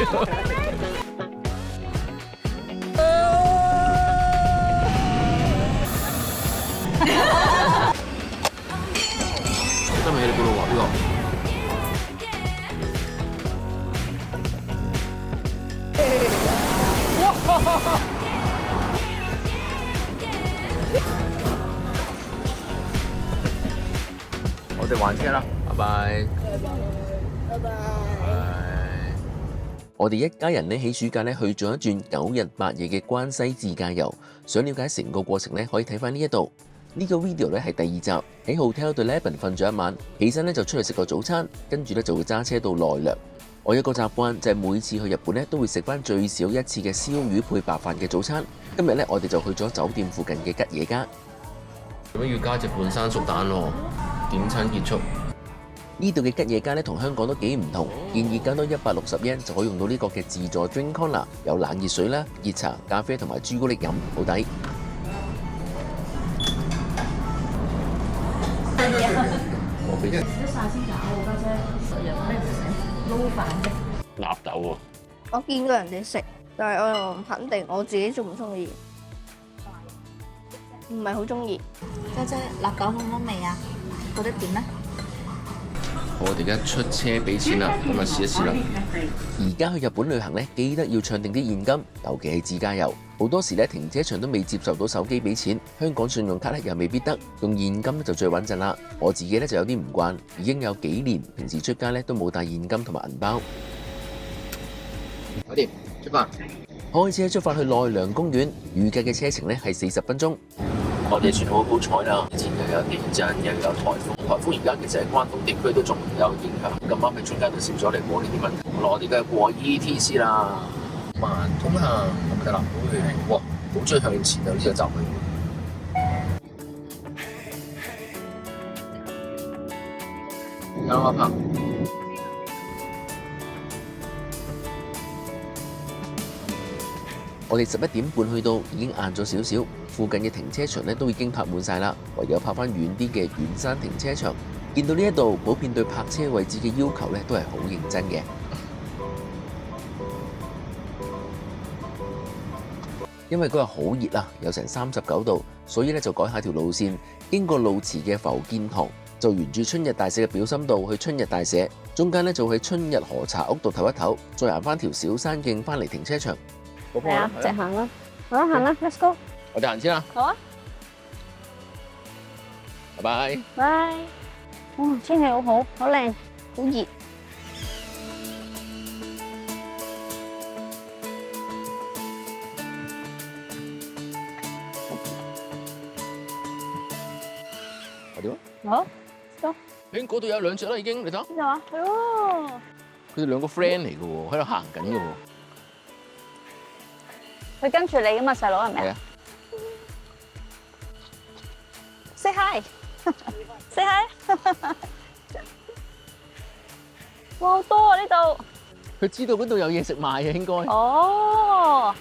真係你嗰度話呢個。我哋還車啦，拜拜。拜拜。我哋一家人咧喺暑假咧去咗一轉9日8夜嘅關西自駕遊，想了解成個過程咧，可以睇翻呢一度。呢個 video 咧係第2集，喺 Hotel de Leben 瞓咗一晚，起身咧就出去食個早餐，跟住咧就會揸車到奈良。我有個習慣就係每次去日本咧都會食翻最少一次嘅燒魚配白飯嘅早餐。今日咧我哋就去咗酒店附近嘅吉野家。做咩要加隻半生熟蛋喎？點餐結束。呢度嘅吉野家咧同香港都幾唔同，建議加多160yen就可以用到呢個嘅自助 drink corner， 有冷熱水啦、熱茶、咖啡同埋朱古力飲，好抵。我俾一晒先搞喎，家姐，日咩唔使撈飯啫？納豆喎。我見過人哋食，但係我又唔肯定我自己中唔中意。唔係好中意。家姐，辣豆好唔好味啊？覺得點咧？我哋而家出車俾錢啦，咁啊試一試啦。而家去日本旅行咧，記得要唱定啲現金，尤其係自駕遊。好多時咧停車場都未接受到手機俾錢，香港信用卡咧又未必得，用現金咧就最穩陣啦。我自己咧就有啲唔慣，已經有幾年平時出街咧都冇帶現金同埋銀包。搞掂，出發。開車出發去奈良公園，預計嘅車程咧係40分鐘。我哋算好好彩啦，之前又有地震，又有颱風，颱風而家其實喺關東地區都仲有影響。咁啱喺中間就少咗嚟過呢啲問題。好啦，我哋而家過 ETC 啦，慢通行咁咪得啦。哇，好中意向前啊！呢個站去。啱啱我哋11點半去到，已經晏咗少少，附近嘅停車場咧都已經泊滿晒啦，唯有泊翻遠啲嘅遠山停車場。見到呢一度，普遍對泊車位置嘅要求咧都係好認真嘅。因為嗰日好熱啊，有成39度，所以咧就改下條路線，經過路池嘅伏見堂，就沿住春日大社嘅表參道去春日大社，中間咧就去春日河茶屋度唞一唞，再行翻條小山徑翻嚟停車場。係啊，直行啦，好啦，行啦 ，Let's go。我哋行先啦。好啊，拜拜。拜。哇，天氣好好，好靚，好熱。我點啊？好，Go。誒，嗰度有2隻啦，已經，你睇下。邊度啊？係喎。佢哋2個 friend 嚟嘅喎，喺度行緊嘅喎。佢跟住你噶嘛，細佬係咪啊？Say hi，say hi。哇，好多啊呢度。佢知道嗰度有嘢食賣嘅應該。哦，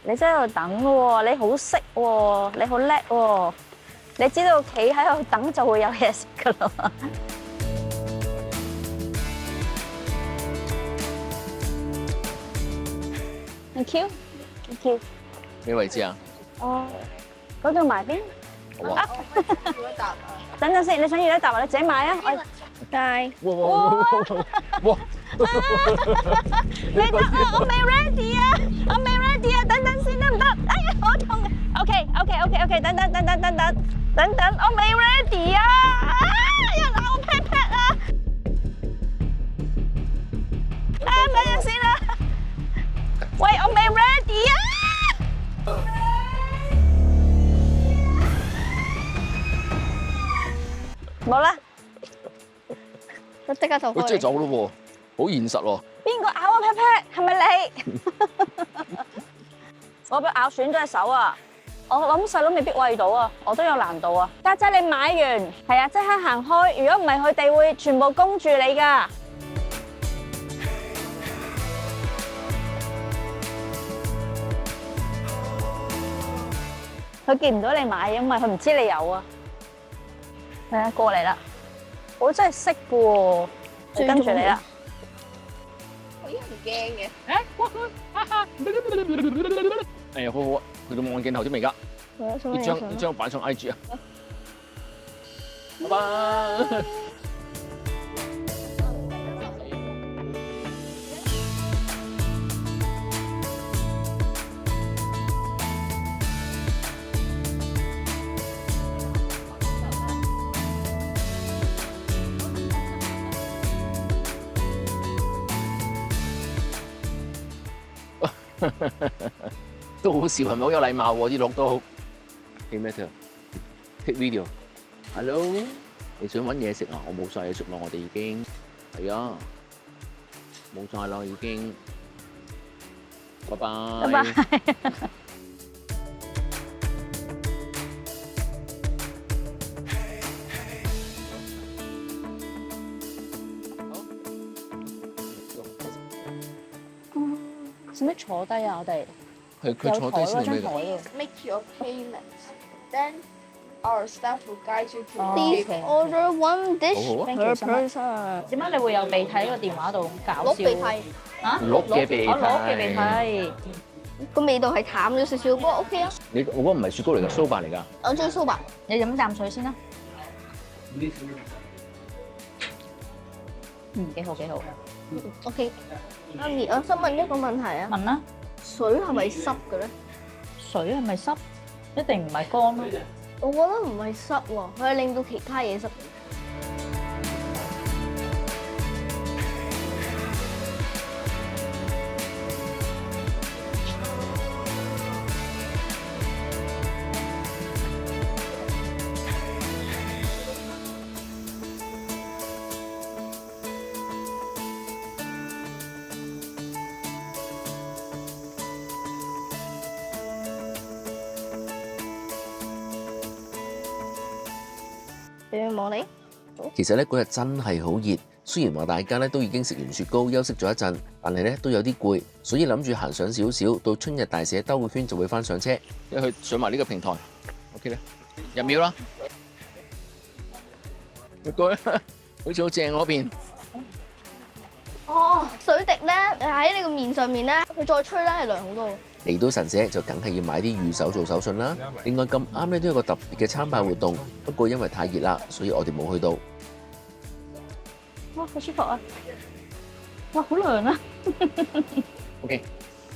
你真係喺度等喎，你好識喎，你好叻喎，你知道企喺度等就會有嘢食噶啦。Thank you。咩位置啊？哦，嗰度埋邊？好啊。等陣先，你想要一沓啊？你自己買啊！我帶。哇！你得啊！我未 ready 啊！我未 ready 啊！等等先得唔得？哎呀，好痛啊！OK，等，我未 ready 啊！又鬧我 pat pat 啊！等陣先啦！喂，我未 ready 啊！冇啦，我即刻逃開。佢真係走咯喎，好現實喎。邊個咬我 pat pat？係咪你？我俾咬損咗隻手啊！我諗細佬未必餵到啊，我都有難度啊。家姐你買完，係啊，即刻行開。如果唔係，佢哋會全部攻住你㗎。佢見唔到你買，因為佢唔知你有啊。係啊，過嚟啦！我真係識嘅喎，我跟住你啦。唔驚嘅。哎呀，好好啊，去到望鏡頭添未㗎？呢張擺上 IG 啊！拜拜。都好笑，係咪好有禮貌喎？啲鹿都。Take 咩啫 ？Take video。Hello， 你想揾嘢食啊？我冇晒嘢食啦，我哋已經係啊，冇晒啦已經。拜拜。拜拜。使唔使坐低啊？我哋佢坐低先咩㗎？ Make your payments, then our staff will guide you to. Please order one dish 好好啊。 per person。點解你會有鼻涕喺個電話度咁搞笑？攞鼻涕，啊？鹿嘅鼻涕。我鹿嘅鼻涕。個味道係淡咗少少，不過 OK 啊。我嗰個唔係雪糕嚟㗎，蘇白嚟㗎。我中意蘇白。你飲啖水先啦。幾好幾好。OK。阿咪，我想問一個問題啊。問啦。水係咪濕嘅咧？水係咪濕？一定唔係乾咯。我覺得唔係濕喎，佢係令到其他嘢濕。俾佢望你。其實咧嗰日真係好熱，雖然話大家咧都已經食完雪糕休息咗一陣，但係咧都有啲攰，所以諗住行上少少，到春日大社兜個圈就會翻上車。一去上埋呢個平台 ，OK 咧，入廟啦。唔該，好似好正嗰邊。哦，水滴咧喺你個面上面咧，佢再吹咧係涼好多。嚟到神社就梗係要買啲御守做手信啦。另外咁啱咧都有個特別嘅參拜活動，不過因為太熱啦，所以我哋冇去到。哇，好舒服啊！哇，好涼啊 OK，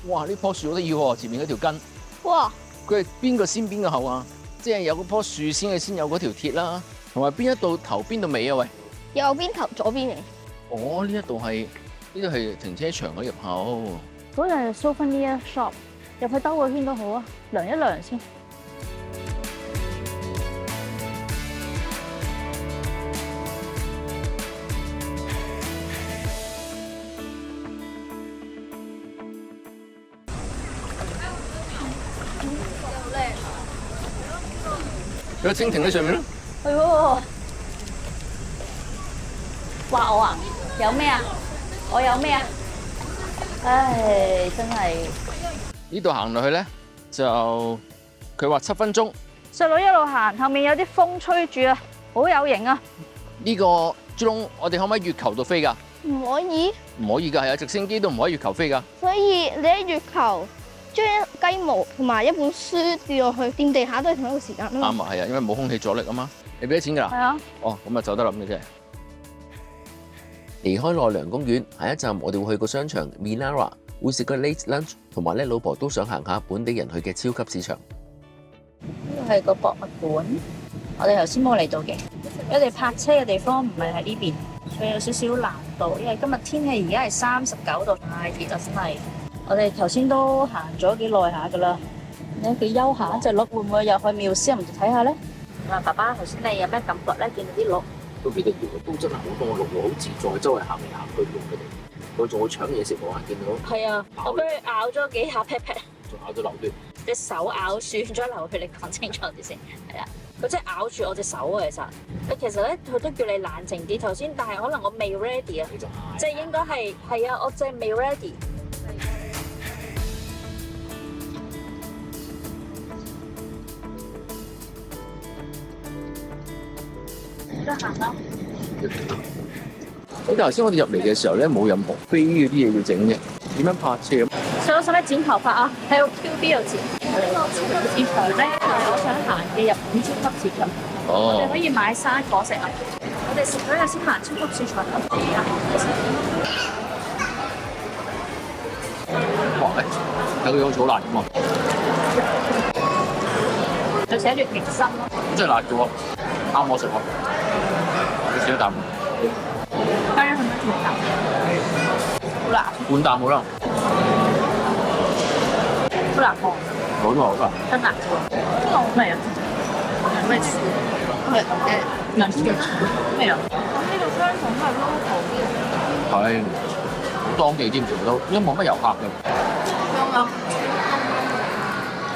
哇！呢棵樹好得意喎，前面嗰條根。哇！佢係邊個先邊個後啊？即係有嗰棵樹先係先有嗰條鐵啦，同埋邊一度頭邊度尾啊？喂！右邊頭左邊尾。哦，呢度係停車場嘅入口。嗰度係 Souvenir Shop， 入去兜個圈都好啊，涼一涼先。有蜻蜓喺上面咯。係喎。話我啊？有咩啊？我有咩啊？唉，真係。呢度行落去咧，就佢話7分鐘。細佬一路行，後面有啲風吹住啊，好有型啊！呢個豬籠，我哋可唔可以月球度飛㗎？唔可以。唔可以㗎，係啊，直升機都唔可以月球飛㗎。所以你喺月球將雞毛同埋一本書跌落去，掂地下都係同一個時間啊嘛。啱啊，係啊，因為冇空氣阻力啊嘛。你俾咗錢㗎啦？係啊。哦，咁啊走得啦，咁嘅啫。離開奈良公園，下一站我哋會去個商場 Minara， 會食個 late lunch， 同埋咧老婆都想行下本地人去嘅超級市場。呢個係個博物館，我哋頭先冇嚟到嘅。我哋泊車嘅地方唔係喺呢邊，所以有少少難度。因為今日天氣而家係39度，太熱啦真係。我哋頭先都行咗幾耐下㗎啦，你幾悠閒，隻鹿會唔會入去廟先唔睇下咧？啊，爸爸頭先你有咩感覺咧？見到啲鹿都幾得意喎，都真係好多鹿喎，好自在，周圍行嚟行去喎佢哋。佢仲會搶嘢食喎，見到。係啊，我俾佢咬咗幾下 pat pat， 仲咬到流血。隻手咬損咗流血，你講清楚啲先。係啊，佢真係咬住我隻手啊！其實咧，佢都叫你冷靜啲。頭先，但係可能我未 ready 啊，即係應該係啊，我真係未 ready。得行啦。咁頭先我哋入嚟嘅時候咧，冇任何飛嗰啲嘢要整嘅，點樣泊車？細佬使唔使剪頭髮啊？喺個 QB 度剪。呢個超級市場咧係我想行嘅日本超級市場。我哋可以買生果食啊！我哋食咗日先行超級市場啊！哇！睇個樣好辣㗎嘛〜佢寫住極深咯，真係辣嘅喎，啱我食喎。你試一啖，加咗佢咩甜啖？好辣，半啖好啦。好辣喎，好多好多。真辣嘅喎，呢個好味啊！咩事？係兩次嘅咩啊？呢度香港都係 local 嘅。係，當地啲唔都，因為冇乜遊客嘅。香啊！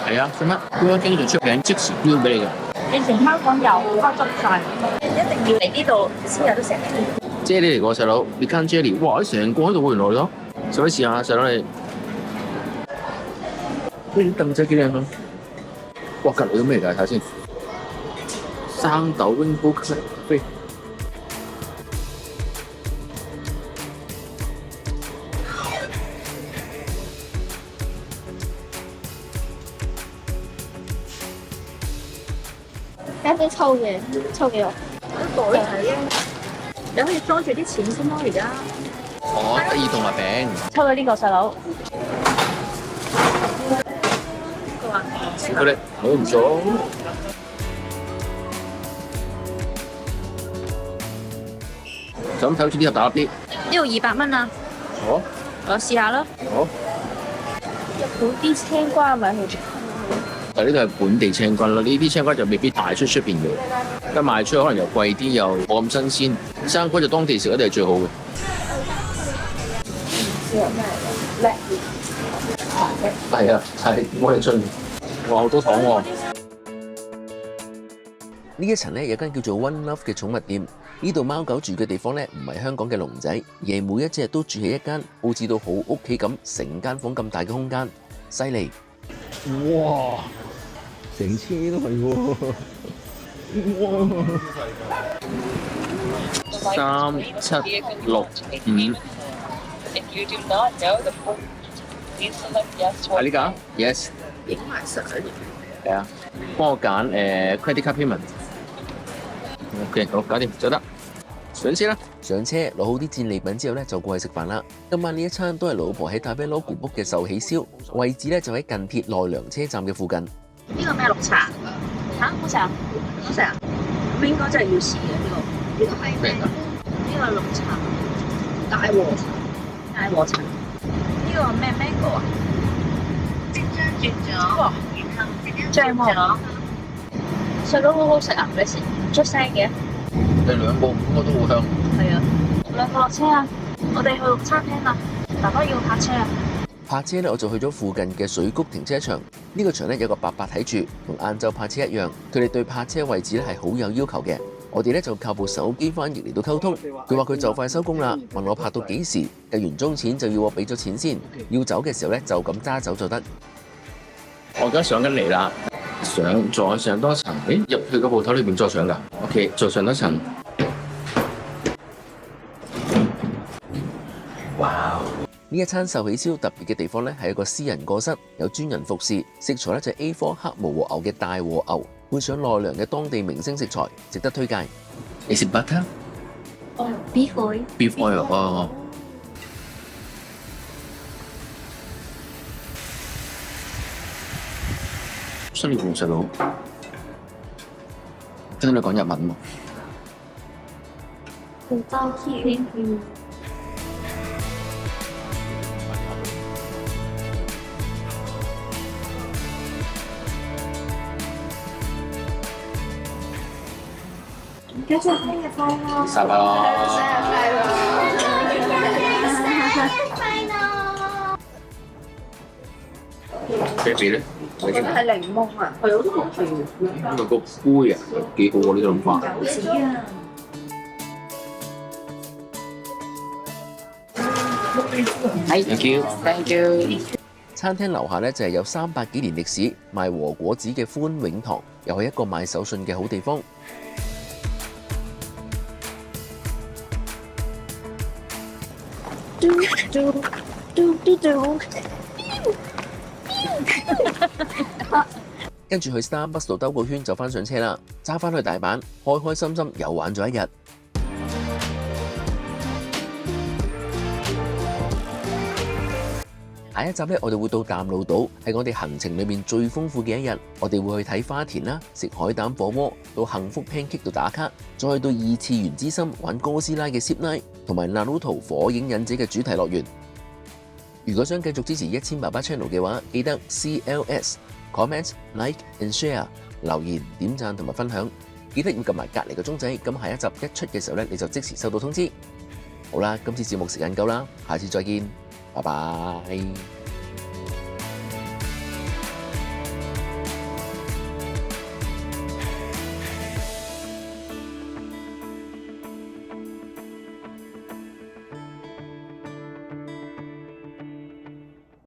係啊，做乜？佢個經濟出名，即時標俾你㗎。以前香港有，不過執晒，一定要嚟呢度先有得食。啫喱嚟個細佬，你間啫喱，哇！你成個喺度喎，原來咯。使唔使試下，細佬你？呢啲凳仔幾靚啊！哇！隔離都咩嚟㗎？睇下先。生豆 rainbow cafe。有啲抽嘅，抽幾多？袋仔啊！你可以裝住啲錢先咯，而家。哦，得意動物餅。抽咗呢個細佬。巧克力，好唔錯。就咁睇好似呢盒大粒啲。呢度200蚊啊！好。我試下啦。好。日本啲青瓜咪去但呢度係本地青瓜咯，呢啲青瓜就未必賣出邊嘅，一賣出去可能又貴啲，又冇咁新鮮。生瓜就當地食一定係最好嘅。係啊，係我哋進，哇好多糖喎！呢一層咧有間叫做 One Love 嘅寵物店，呢度貓狗住嘅地方咧唔係香港嘅籠仔，而係每一隻都住喺一間好似到好屋企咁，成間房咁大嘅空間，犀利！哇！成車都係喎！哇！3、7、6、5。係呢個 ？Yes。影埋相。係啊，幫我揀credit card payment。OK， 好，搞掂，走得。上車啦！上車攞好啲戰利品之後咧，就過去食飯啦。今晚呢一餐都係老婆喺大啤攞 book 嘅壽喜燒，位置咧就喺近鐵奈良車站嘅附近。呢個咩綠茶？嚇，好食啊！好食啊！咁應該真係要試嘅呢個。呢個係咩？呢個綠茶，大和茶。大和茶。呢個咩 mango 啊？即將轉咗。哇！正喎。食到好好食啊！你食出聲嘅。你兩個應該都好香。係啊，兩個落車啊！我哋去餐廳啦，爸爸要泊車啊！泊車咧，我就去咗附近嘅水谷停車場。呢個場咧有個伯伯睇住，同晏晝泊車一樣。佢哋對泊車位置咧係好有要求嘅。我哋咧就靠部手機翻譯嚟到溝通。佢話佢就快收工啦，問我泊到幾時，計完鐘錢就要我俾咗錢先。要走嘅時候咧就咁揸走就得。我而家上緊嚟啦，再上多層。誒，入去個鋪頭裏邊再上㗎。OK， 再上多層。哇！呢一餐壽喜燒特別嘅地方咧，係一個私人過室，有專人服侍。食材咧就係 A4 黑毛和牛嘅大和牛，配上奈良嘅當地明星食材，值得推介。Is it butter? Beef oil。Beef oil 哦。新年紅細佬，聽你講日文喎。好多添。家姐生日快樂！生日快樂！Baby 咧，我覺得係檸檬啊，係我都覺得係。因為個杯啊，幾好喎呢個諗法。有錢啊！Thank you, thank you。餐廳樓下咧就係有300幾年歷史賣和果子嘅歡永堂，又係一個賣手信嘅好地方。跟住去 Starbucks 度兜個圈就翻上車啦，揸翻去大阪，開開心心又玩咗一日。下一集呢，我哋會到淡路島，係我哋行程裏面最豐富嘅一日。我哋會去睇花田啦，食海膽火鍋，到幸福 Pancake 度打卡，再去到二次元之心玩哥斯拉嘅 Zip Line，同埋 Naruto 火影忍者嘅主題樂園。如果想繼續支持1000爸爸 Channel 嘅話，記得 CLS comment like and share 留言點讚同埋分享，記得要撳埋隔離個鐘仔，咁下一集一出嘅時候呢，你就即時收到通知。好啦，今次節目時間夠啦，下次再見。拜拜。